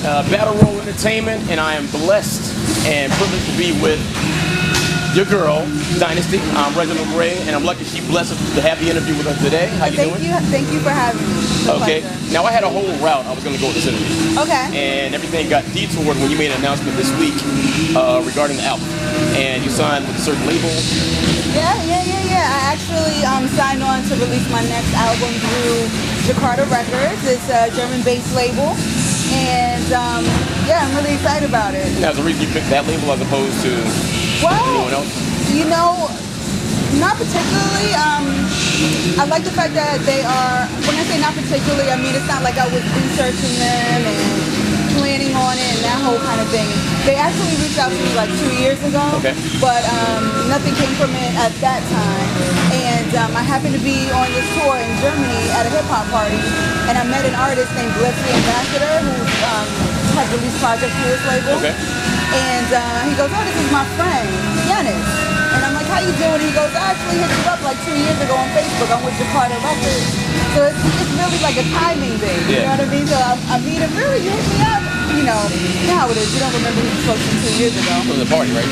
Battle Royal Entertainment, and I am blessed and privileged to be with your girl, Dynasty. I'm Reginald, and I'm lucky she blessed us to have the interview with us today. How you doing? Thank you for having me. Okay. Now I had a whole route I was going to go with this interview. Okay. And everything got detoured when you made an announcement this week regarding the album, and you signed with a certain label. Yeah. I actually signed on to release my next album through Jakarta Records. It's a German-based label, and yeah, I'm really excited about it. Now, the reason you picked that label as opposed to anyone else? You know, not particularly. I like the fact that they are, when I say not particularly, I mean it's not like I was researching them and planning on it and that whole kind of thing. They actually reached out to me like 2 years ago, but nothing came from it at that time. And I happened to be on this tour in Germany at a hip-hop party, and I met an artist named Leslie Ambassador who had released projects through his label. And he goes, oh, this is my friend, Yanis. And I'm like, how you doing? He goes, I actually hit you up like 2 years ago on Facebook. I'm with Jakarta Records. So it's really like a timing thing, you know what I mean? So I mean, it really hit me up. You know how it is. You don't remember who you spoke to 2 years ago. It was a party, right?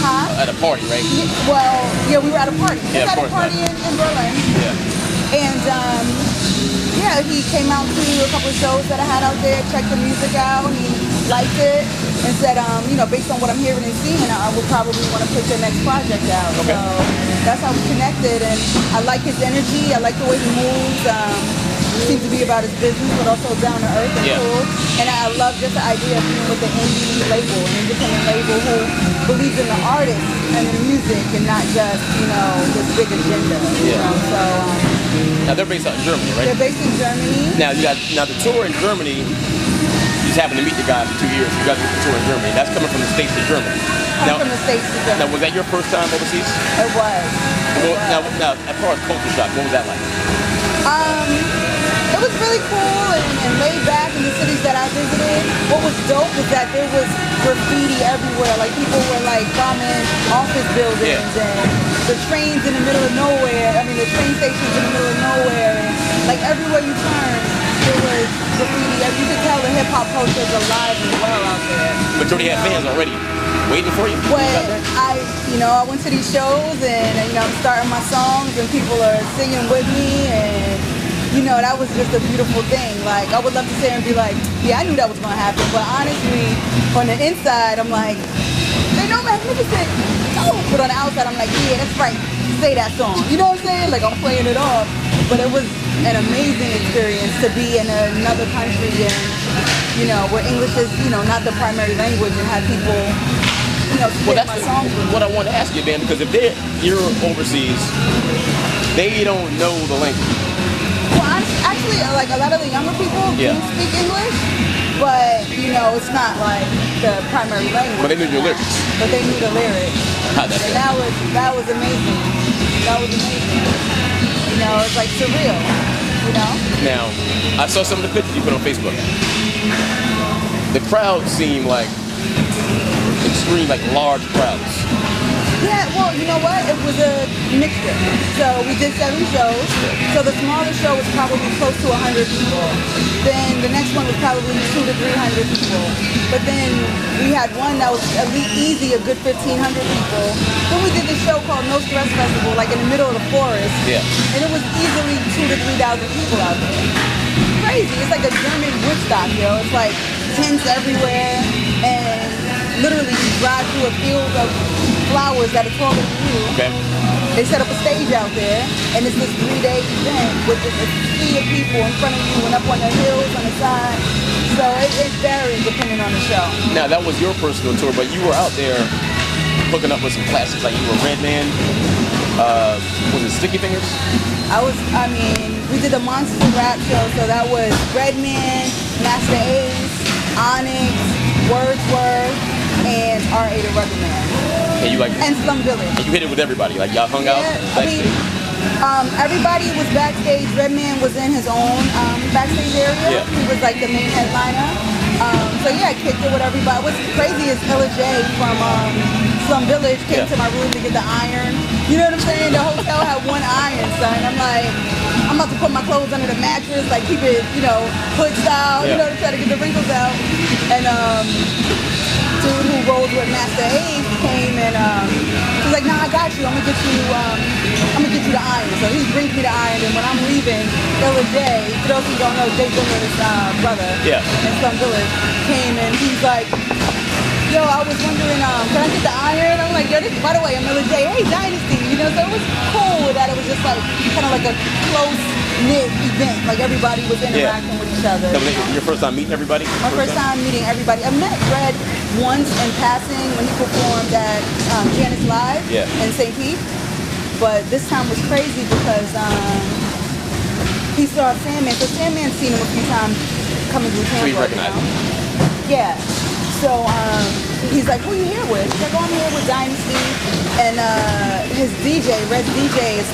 Huh? At a party, right? Yeah, well, yeah, we were at a party. Yeah, we were at a party in Berlin. Yeah. And yeah, he came out to a couple of shows that I had out there, checked the music out. He liked it and said, you know, based on what I'm hearing and seeing, I would probably want to put your next project out. So that's how we connected, and I like his energy. I like the way he moves. Seems to be about his business, but also down to earth and cool. And I love just the idea of being with an indie label, an independent label who believes in the artist and the music, and not just, you know, this big agenda. You know, so now they're based out in Germany, right? They're based in Germany. Now the tour in Germany. You just happened to meet the guy for 2 years. You guys did the tour in Germany. That's coming from the States to Germany. From the States to Germany. Now, was that your first time overseas? It was. Now, as far as culture shock, what was that like? It was really cool and laid back in the cities that I visited. What was dope was that there was graffiti everywhere. Like, people were like bombing office buildings and the trains in the middle of nowhere. I mean, the train stations in the middle of nowhere. And like everywhere you turn, there was graffiti. You could tell the hip hop culture is alive and well out there. But you already had fans already waiting for you? Well, I went to these shows and, you know, I'm starting my songs and people are singing with me, and you know, that was just a beautiful thing. Like, I would love to sit here and be like, yeah, I knew that was going to happen. But honestly, on the inside, I'm like, they know magnificent. Oh. But on the outside, I'm like, yeah, that's right. Say that song. You know what I'm saying? Like, I'm playing it off. But it was an amazing experience to be in another country and, you know, where English is, you know, not the primary language, and have people, you know, spit my songs. What I want to ask you, man, because if you're overseas, they don't know the language. Well, actually, like a lot of the younger people do speak English, but you know, it's not like the primary language. But they knew your lyrics. But they knew the lyrics. And that was amazing. That was amazing. You know, it's like surreal. You know. Now, I saw some of the pictures you put on Facebook. The crowd seemed like extreme, like large crowds. Yeah, well, you know what? It was a mixture. So we did 7 shows. So the smallest show was probably close to 100 people. Then the next one was probably 200 to 300 people. But then we had one that was at least easy, a good 1,500 people. Then we did this show called No Stress Festival, like in the middle of the forest. And it was easily 2,000 to 3,000 people out there. Crazy. It's like a German Woodstock, yo. It's like tents everywhere, and literally you drive through a field of flowers that are taller than you. They set up a stage out there, and it's this 3-day event with a sea of people in front of you and up on the hills on the side. So it varies depending on the show. Now, that was your personal tour, but you were out there hooking up with some classics, like you were Redman. Was it Sticky Fingers? I mean, we did the Monsters of Rap show, so that was Redman, Master Ace, Onyx, Wordsworth, and R.A. the Rugged Man. And Slum Village. And you hit it with everybody, like y'all hung out backstage? I mean, everybody was backstage. Redman was in his own backstage area. He was like the main headliner. So yeah, I kicked it with everybody. What's crazy is Ella J from Slum Village came to my room to get the iron. You know what I'm saying? The hotel had one iron, son. I'm I'm about to put my clothes under the mattress, like keep it, you know, hood style, you know, to try to get the wrinkles out. And dude who rolls with Master Ace came and he's like, nah, I got you. I'm gonna get you the iron. So he brings me the iron, and when I'm leaving, Illa J, for those who don't know, Jay Diller's brother in Slum Village, came and he's like, yo, I was wondering, can I get the iron? I'm like, yo, this, by the way, I'm Illa J, hey, Dynasty, you know, so it was cool that it was just like, kind of like a close-knit event, like everybody was interacting with each other. So your first time meeting everybody? My first time meeting everybody. I met Red once in passing when he performed at Janice Live in St. Pete, but this time was crazy because he saw Sandman, so Sandman's seen him a few times coming through Tampa. So you recognize him? Yeah. So he's like, who you here with? He's like, oh, I'm here with Dynasty. And his DJ, Red's DJ, is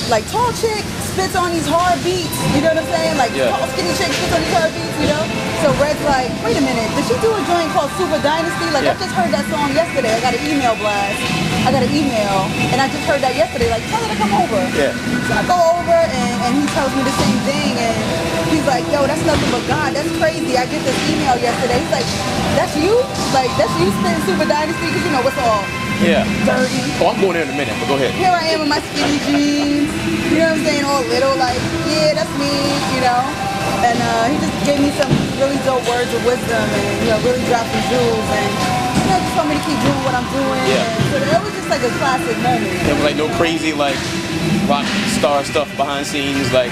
like tall chick, spits on these hard beats. You know what I'm saying? Like tall skinny chick spits on these hard beats, you know? So Red's like, wait a minute, did she do a joint called Super Dynasty? Like I just heard that song yesterday. I got an email blast. I got an email, and I just heard that yesterday. Like, tell her to come over. Yeah. So I go over, and he tells me the same thing, and he's like, yo, that's nothing but God. That's crazy. I get this email yesterday. He's like, that's you? Like, that's you spitting Super Dynasty? Because, you know, what's all dirty. Oh, I'm going there in a minute, but go ahead. Here I am with my skinny jeans. You know what I'm saying? All little, like, yeah, that's me, you know? And he just gave me some really dope words of wisdom and, you know, really dropped some jewels and, you know, just told me to keep doing what I'm doing. Yeah. So it was just like a classic moment. There was like no crazy like rock star stuff behind scenes, like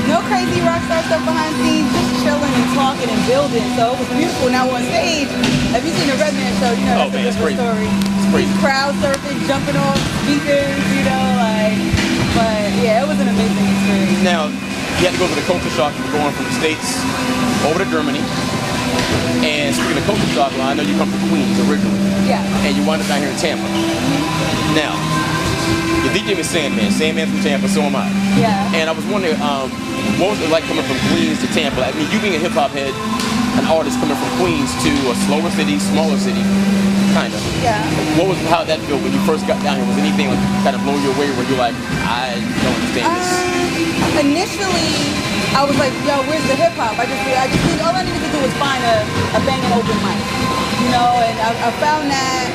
no crazy rock star stuff behind scenes, just chilling and talking and building. So it was beautiful. Now on stage, have you seen the Redman show? You know, that's a different story. It's crazy. Crowd surfing, jumping off speakers, you know, like, but yeah, it was an amazing experience. Now, you had to go to the culture shock. You were going from the States over to Germany. And speaking of culture shock, I know you come from Queens originally. Yeah. And you wound up down here in Tampa. Now, your DJ is Sandman. Sandman's from Tampa, so am I. Yeah. And I was wondering, what was it like coming from Queens to Tampa? I mean, you being a hip hop head, an artist coming from Queens to a slower city, smaller city, kind of. Yeah. How'd that feel when you first got down here? Was anything like kind of blow you away where you're like, I don't understand this? Initially, I was like, yo, where's the hip hop? I just need, all I needed to do was find a banging open mic, you know. And I found that.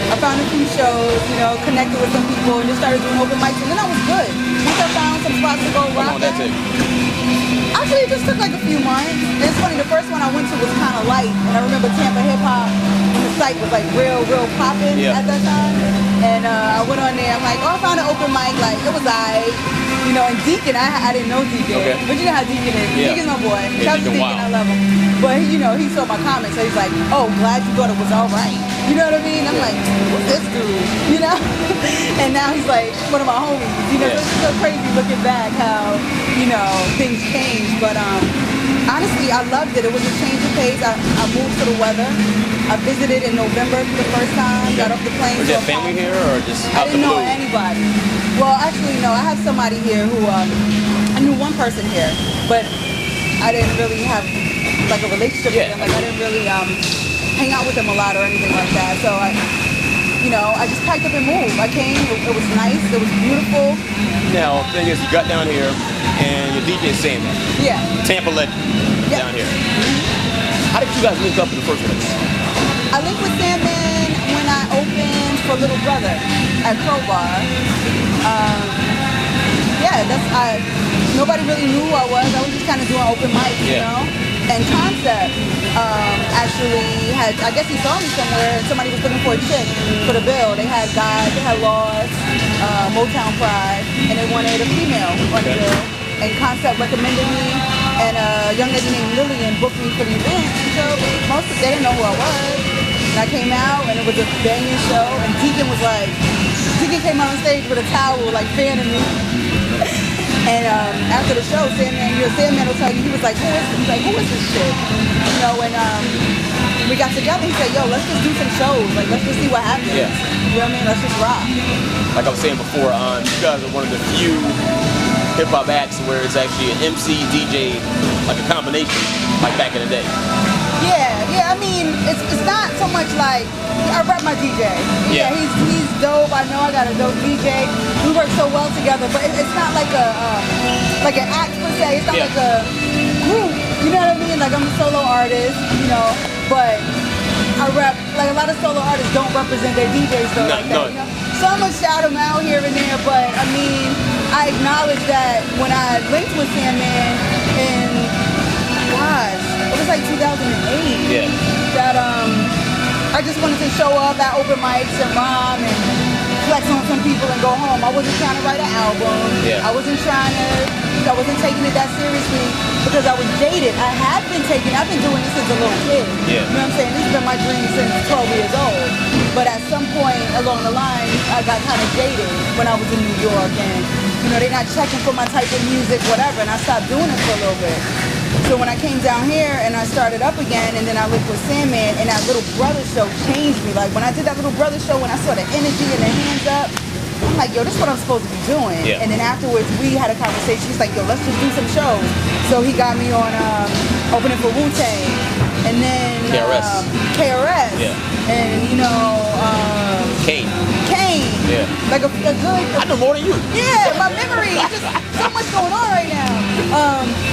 I found a few shows, you know, connected with some people, and just started doing open mics, and then I was good. Once I found some spots to go rock at. Actually, it just took like a few months. And it's funny, the first one I went to was kind of light, and I remember Tampa hip hop. The site was like real popping at that time. And I went on there, I'm like, oh, I found an open mic, like, it was alright. You know, and Deacon, I didn't know Deacon. Okay. But you know how Deacon is. Yeah. Deacon's my boy. Shout out to Deacon, I love him. But, you know, he saw my comments, so he's like, oh, glad you thought it was alright. You know what I mean? I'm like, what's this dude? You know? And now he's like one of my homies. You know, so it's so crazy looking back how, you know, things change. But honestly, I loved it. It was a change of pace. I moved to the weather. I visited in November for the first time. Got off the plane. Was your family here or just out I didn't know anybody. Well, actually, no. I have somebody here who I knew one person here, but I didn't really have like a relationship with them. Like I didn't really hang out with them a lot or anything like that. So I just packed up and moved. I came. It was nice. It was beautiful. Now, the thing is, you got down here and your DJ is Sandman. Yeah. Tampa legend down here. How did you guys link up in the first place? I linked with Sandman when I opened for Little Brother at Crowbar. Nobody really knew who I was. I was just kind of doing open mics, you know? And Concept actually had, I guess he saw me somewhere, and somebody was looking for a chick for the bill. They had guys, they had Lost, Motown Pride, and they wanted a female on the bill. And Concept recommended me, and a young lady named Lillian booked me for the event. So most of them didn't know who I was. And I came out, and it was a banging show, and Deacon came out on stage with a towel, like fanning me. And after the show, Sandman will tell you, he was like, who is this? He's like, who is this shit? You know, and we got together, he said, yo, let's just do some shows. Like, let's just see what happens. Yeah. You know what I mean? Let's just rock. Like I was saying before, you guys are one of the few hip-hop acts where it's actually an MC, DJ, like a combination, like back in the day. Yeah, I mean, it's not so much like, I rep my DJ. Yeah, he's dope. I know I got a dope DJ. We work so well together, but it's not like like an act per se. It's not like a group. You know what I mean? Like I'm a solo artist, you know, but I rep, like a lot of solo artists don't represent their DJs though, like that. You know? So I'm gonna shout them out here and there, but I mean, I acknowledge that when I linked with Sandman in, gosh, it was like 2008. Yeah. That I just wanted to show up at open mics and rhyme and flex on some people and go home. I wasn't trying to write an album. Yeah. I wasn't taking it that seriously because I was dated. I've been doing this since a little kid. Yeah. You know what I'm saying? This has been my dream since 12 years old. But at some point along the line, I got kind of jaded when I was in New York and, you know, they're not checking for my type of music, whatever, and I stopped doing it for a little bit. So when I came down here and I started up again and then I linked with Sandman and that Little Brother show changed me. Like when I did that Little Brother show, when I saw the energy and the hands up, I'm like, yo, this is what I'm supposed to be doing. Yeah. And then afterwards we had a conversation. He's like, yo, let's just do some shows. So he got me on opening for Wu-Tang and then KRS. Yeah. And you know, Kane. Yeah. Like a good. I know more than you. Yeah, my memory. Just so much going on right now.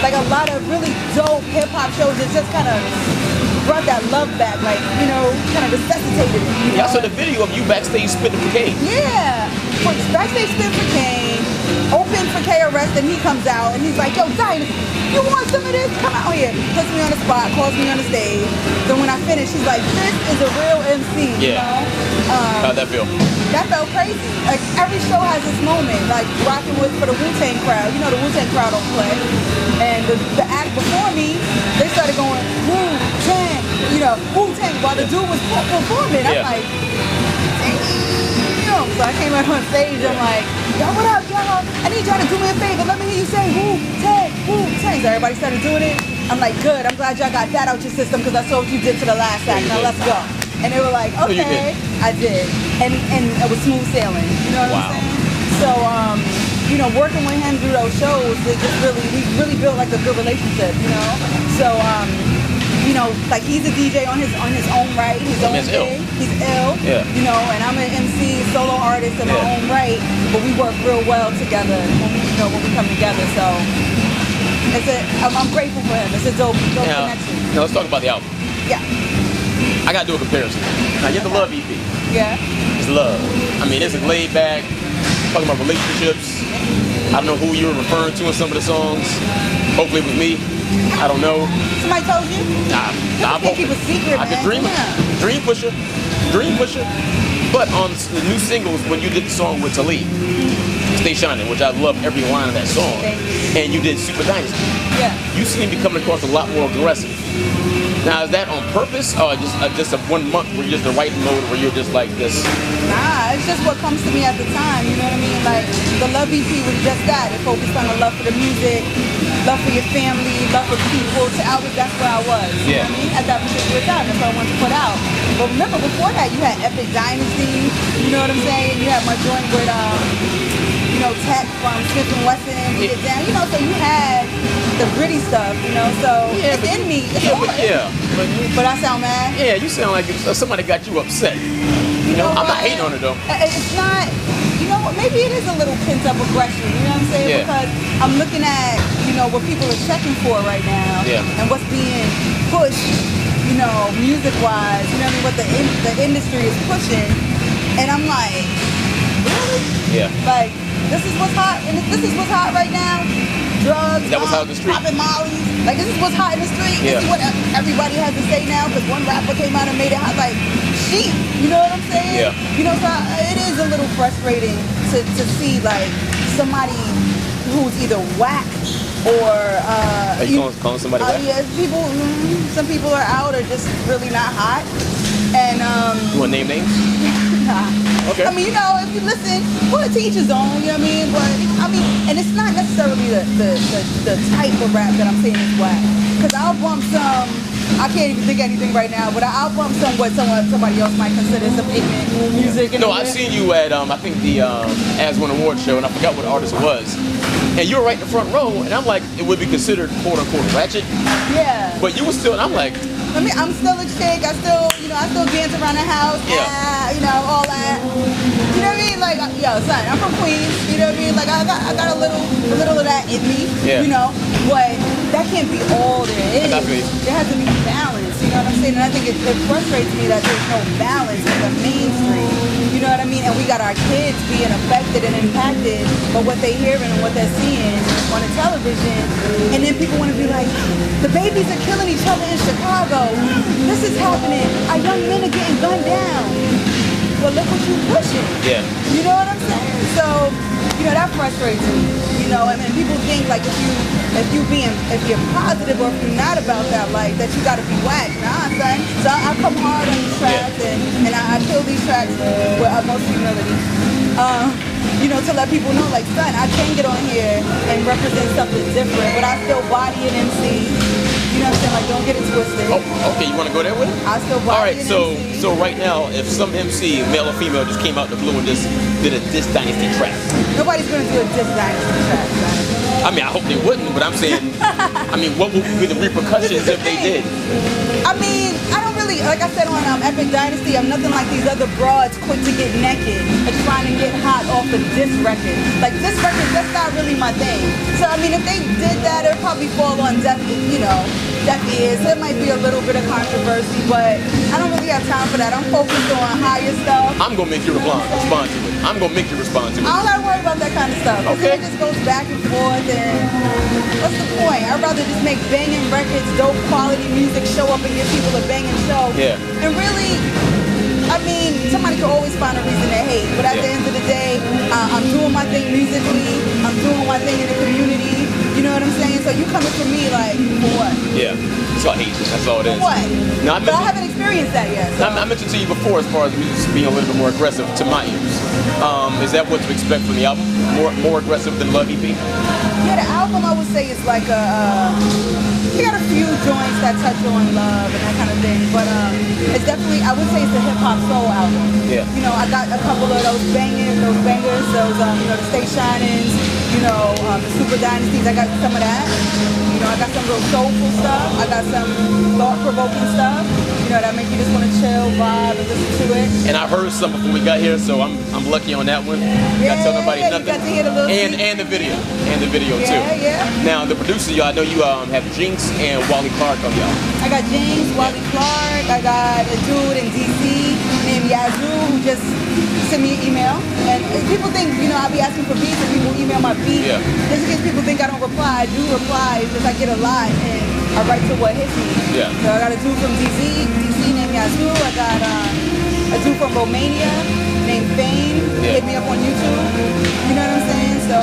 Like a lot of really dope hip hop shows that just kind of brought that love back, like, you know, kind of resuscitated it. You know? Yeah, I saw the video of you backstage spitting for Kane. Yeah. Backstage spitting for Kane, open for KRS, and he comes out and he's like, yo, Dynasty, you want some of this? Come out here. Puts me on the spot, calls me on the stage. Then when I finish, he's like, this is a real MC, you know? How'd that feel? That felt crazy. Like every show has its moment. Like rocking with for the Wu-Tang crowd. You know the Wu-Tang crowd don't play. And the act before me, they started going Wu-Tang, you know, Wu-Tang while the dude was performing. I'm like, damn. So I came out on stage. I'm like, yo, what up, y'all? I need y'all to do me a favor. Let me hear you say Wu-Tang, Wu-Tang. So everybody started doing it. I'm like, good. I'm glad y'all got that out your system because I saw what you did to the last act. Now let's go. And they were like, okay, I did. And it was smooth sailing, you know what I'm saying? So, you know, working with him through those shows, it just we really built like a good relationship, you know? So, you know, like he's a DJ on his own right, his own thing. He's ill, you know, and I'm an MC, solo artist in my own right, but we work real well together when we come together. So, I'm grateful for him. It's a dope connection. Now let's talk about the album. Yeah. I gotta do a comparison. Now you have the Love EP. Yeah. It's love. I mean, it's laid back, talking about relationships. I don't know who you were referring to in some of the songs. Hopefully it was me. I don't know. Somebody told you? Nah, I can't keep a secret, man. I can dream pusher. But on the new singles, when you did the song with Talib, Stay Shining, which I love every line of that song, and you did Super Dynasty. Yeah. You seem to be coming across a lot more aggressive. Now, is that on purpose, or just a 1 month where you're just the writing mode, where you're just like this? Nah, it's just what comes to me at the time. You know what I mean? Like the Love EP was just that. It focused on the love for the music, love for your family, love for people. That's where I was. You know what I mean? At that particular time, that's what I wanted to put out. But remember, before that, you had Epic Dynasty. You know what I'm saying? You had my joint with you know, Tech from Smith & Wesson, Get Down, you know, so you had the gritty stuff, you know, so it's in me. But I sound mad. Yeah, you sound like somebody got you upset. You know, I'm not hating on it though. It's not, you know what, maybe it is a little pent up aggression, you know what I'm saying? Because I'm looking at, you know, what people are checking for right now and what's being pushed, you know, music wise, you know what I mean, what the industry is pushing. And I'm like, really? Yeah. Like, this is what's hot, and this is what's hot right now. Drugs, that was hot in the street. Popping mollies. Like, this is what's hot in the street. Yeah. This is what everybody has to say now, because one rapper came out and made it hot. Like, sheep. You know what I'm saying? Yeah. You know, so it is a little frustrating to see, like, somebody who's either whack or are you calling somebody whack? Yeah, some people are out or just really not hot. And you want to name names? Nah. Okay. I mean, you know, if you listen, well, to each his own, you know what I mean? But, I mean, and it's not necessarily the type of rap that I'm saying is whack. Because I'll bump some, I can't even think of anything right now, but I'll bump some what somebody else might consider some ignorant music. No, I've seen you at, I think the As One Award show, and I forgot what artist it was. And you were right in the front row, and I'm like, it would be considered quote-unquote ratchet. Yeah. But you were still, and I'm like, I'm still a chick. I still dance around the house. All that. You know what I mean? Like, yo, son, I'm from Queens. You know what I mean? Like, I got a little of that in me. Yeah. You know, but that can't be all there is. Definitely. There has to be balance. You know what I'm saying? And I think it frustrates me that there's no balance in the mainstream. You know what I mean? And we got our kids being affected and impacted by what they're hearing and what they're seeing on the television. And then people want to be like, the babies are killing each other in Chicago. This is happening. Our young men are getting gunned down. Well, look what you're pushing. Yeah. You know what I'm saying? So, that frustrates me. And people think like if you're positive or if you're not about that life, that you gotta be whack. Nah, son. So I come hard on these tracks and I kill these tracks with utmost humility. To let people know, like, son, I can get on here and represent something different, but I still body an MC. You know what I'm saying? Like, don't get it twisted. Oh, okay, you want to go there with it? I still body All right, an so MC. so right now, if some MC, male or female, just came out the blue and just did a Diss Dynasty track. Nobody's gonna do a Diss Dynasty track, son. I mean, I hope they wouldn't, but I'm saying, what would be the repercussions if they did? I mean, I don't really, like I said on Epic Dynasty, I'm nothing like these other broads quick to get naked and trying to get hot off of diss record. Like, diss record, that's not really my thing. So, I mean, if they did that, it would probably fall on deaf ears. There might be a little bit of controversy, but I don't really have time for that. I'm focused on higher stuff. I'm going to make you respond to it. I'm going to make you respond to it. I don't gotta worry about that kind of stuff. Okay. It just goes back and forth, and what's the point? I'd rather just make banging records, dope quality music, show up and give people a banging show. Yeah. And really, I mean, somebody could always find a reason to hate, but at the end of the day, I'm doing my thing musically, I'm doing my thing in the community, you know what I'm saying? So you coming for me, like, for what? Yeah, it's all hate, that's all it is. For what? No, but I haven't experienced that yet. So. I mentioned to you before, as far as music being a little bit more aggressive to my ears. Is that what to expect from the album? More aggressive than Love EP? Yeah, the album I would say is like you got a few joints that touch on love and that kind of thing, but it's definitely, I would say it's a hip hop soul album. Yeah. I got a couple of those bangers, those the Stay Shinings, the Super Dynasties. I got some of that. I got some real soulful stuff. I got some thought-provoking stuff. That make you just want to chill, vibe, and listen to it. And I heard some before we got here, so I'm lucky on that one. Yeah, Got to tell nobody nothing. You got to hear the little and the video, too. Yeah. Now the producer, I know you have Jinx and Wally Clark on y'all. I got James, Wally Clark. I got a dude in DC named Yazoo who just sent me an email. And people think, I'll be asking for beats and people email my beats. Yeah. Just in case people think I don't reply, I do reply. It's just I get a lot and I write to what hits me. Yeah. So I got a dude from DC named Yazoo. I got a dude from Romania named Fane. Yeah. Hit me up on YouTube. You know what I'm saying? So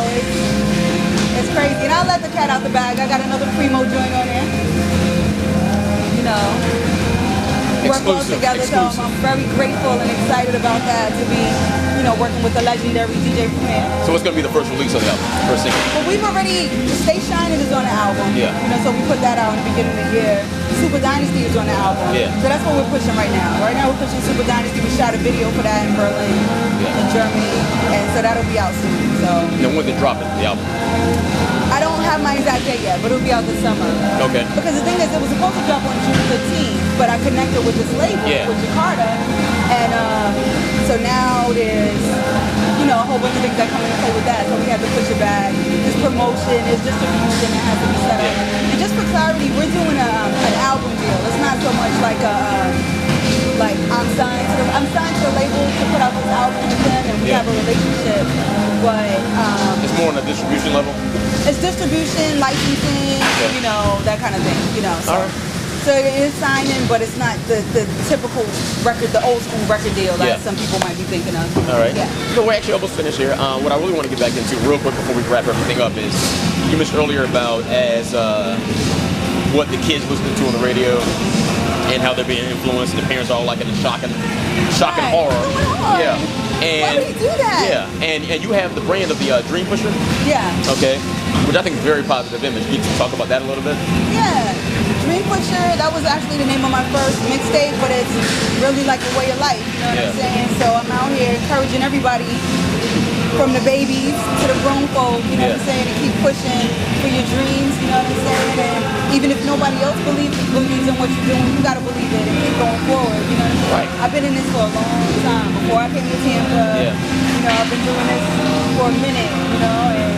it's crazy. And I'll let the cat out the bag. I got another Primo joint on there. Work all together, so I'm very grateful and excited about that to be, working with the legendary DJ Premier. So what's going to be the first release of the album, first single? Well, we've already, Stay Shining is on the album. Yeah. So we put that out in the beginning of the year. Super Dynasty is on the album. Yeah. So that's what we're pushing right now. Right now we're pushing Super Dynasty. We shot a video for that in Berlin, in Germany, and so that'll be out soon. So. Then when they drop it, the album? I don't have my exact date yet, but it'll be out this summer. Okay. Because the thing is, it was supposed to drop on June 15th, but I connected with this label, with Jakarta, and so now there's, a whole bunch of things that come into play with that, so we have to push it back. There's promotion, there's distribution that has to be set up. And just for clarity, we're doing an album deal. It's not so much like I'm signed to the label to put out this album with them, and we have a relationship, but it's more on a distribution level? It's distribution, licensing, that kind of thing, So, all right. So it is signing, but it's not the typical record, the old school record deal that some people might be thinking of. All right. Yeah. So we're actually almost finished here. What I really want to get back into real quick before we wrap everything up is, you mentioned earlier about what the kids listen to on the radio and how they're being influenced. The parents are all like in a shock and horror. Yeah. And why would he do that? Yeah. And you have the brand of the Dream Pusher. Yeah. Okay. Which I think is a very positive image. Can you talk about that a little bit? Yeah. Dream Pusher, that was actually the name of my first mixtape, but it's really like a way of life, you know what I'm saying? So I'm out here encouraging everybody from the babies to the grown folk, you know what I'm saying, and keep pushing for your dreams, you know what I'm saying, and even if nobody else believes in what you're doing, you gotta believe it and keep going forward, you know what I'm saying? Right. I've been in this for a long time. Before I came to Tampa, you know, I've been doing this for a minute, you know, and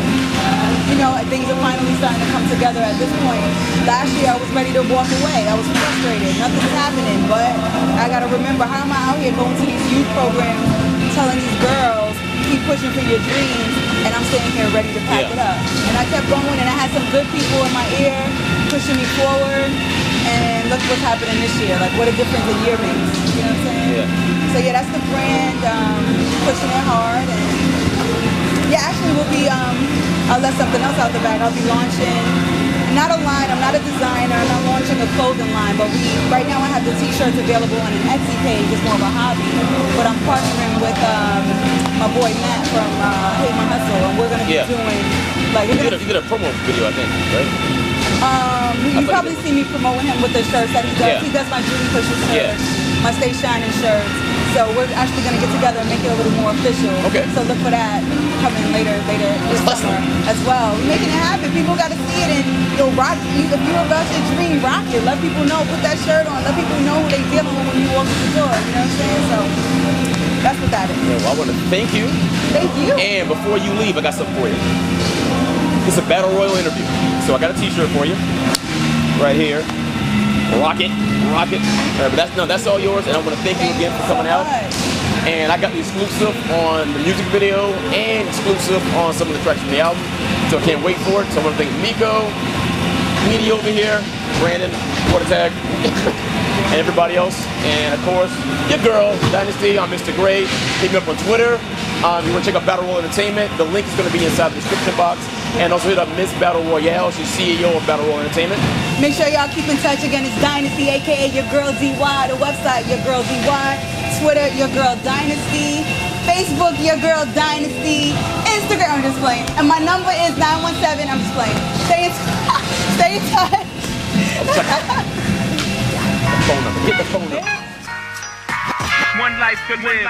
you know, things are finally starting to come together at this point. Last year I was ready to walk away. I was frustrated. Nothing's happening, but I gotta remember, how am I out here going to these youth programs telling these girls, keep pushing for your dreams, and I'm sitting here ready to pack it up. And I kept going, and I had some good people in my ear pushing me forward, and look what's happening this year. Like, what a difference a year makes. You know what I'm saying? Yeah. So yeah, that's the brand, pushing it hard. And yeah, actually we'll be, I'll let something else out the bag. I'll be launching, not a line, I'm not a designer, I'm not launching a clothing line, but right now I have the t-shirts available on an Etsy page. It's more of a hobby, but I'm partnering with my boy Matt from Hate My Hustle, and we're going to be doing, like, you did a promo video, I think, right? You probably see me promoting him with the shirts that he does. He does my Judy Pusher shirts, my Stay Shining shirts. So we're actually going to get together and make it a little more official. Okay. So look for that coming later this summer as well. We're making it happen. People got to see it, and you'll rock. If you're about your dream, rock it. Let people know. Put that shirt on. Let people know who they dealing with when you walk in the door. You know what I'm saying? So that's what that is. Well, I want to thank you. Thank you. And before you leave, I got something for you. It's a Battle Royal interview. So I got a t-shirt for you. Right here. Rock it. Rock it. But that's all yours, and I want to thank you again for coming out. And I got the exclusive on the music video and exclusive on some of the tracks from the album. So I can't wait for it. So I want to thank Miko, Meaty over here, Brandon, Watertag, and everybody else. And of course, your girl, Dynasty. I'm Mr. Gray. Hit me up on Twitter. If you want to check out Battle Royal Entertainment, the link is going to be inside the description box. And also hit up Miss Battle Royale. She's CEO of Battle Royal Entertainment. Make sure y'all keep in touch. Again, it's Dynasty, aka Your Girl DY. The website, Your Girl DY. Twitter, Your Girl Dynasty. Facebook, Your Girl Dynasty. Instagram, I'm just playing. And my number is 917. I'm just playing. Stay in touch. The phone number. Get the phone number. One life to live.